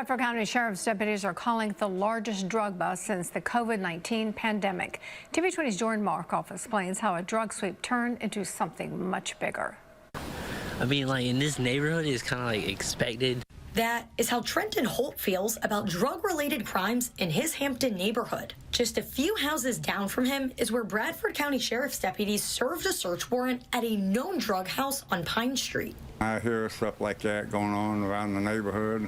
Bradford County Sheriff's deputies are calling it the largest drug bust since the COVID-19 pandemic. TV20's Jordan Markoff explains how a drug sweep turned into something much bigger. I mean, like, in this neighborhood, it's kind of like expected. That is how Trenton Holt feels about drug-related crimes in his Hampton neighborhood. Just a few houses down from him is where Bradford County Sheriff's deputies served a search warrant at a known drug house on Pine Street. I hear stuff like that going on around the neighborhood,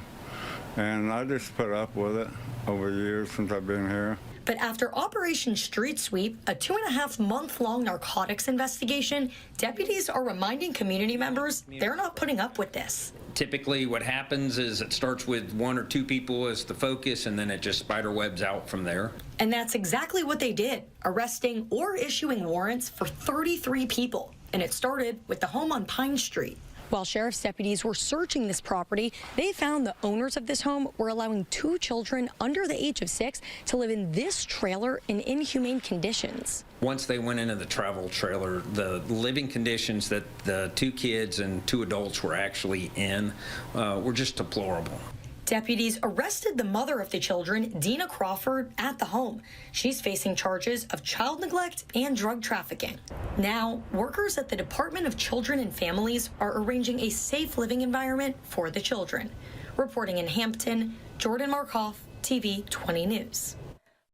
and I just put up with it over the years since I've been here. But after Operation Street Sweep, a 2.5-month-long narcotics investigation, deputies are reminding community members they're not putting up with this. Typically what happens is it starts with 1 or 2 people as the focus, and then it just spiderwebs out from there. And that's exactly what they did, arresting or issuing warrants for 33 people. And it started with the home on Pine Street. While sheriff's deputies were searching this property, they found the owners of this home were allowing 2 children under the age of 6 to live in this trailer in inhumane conditions. Once they went into the travel trailer, the living conditions that the 2 kids and 2 adults were actually in were just deplorable. Deputies arrested the mother of the children, Dina Crawford, at the home. She's facing charges of child neglect and drug trafficking. Now, workers at the Department of Children and Families are arranging a safe living environment for the children. Reporting in Hampton, Jordan Markoff, TV 20 News.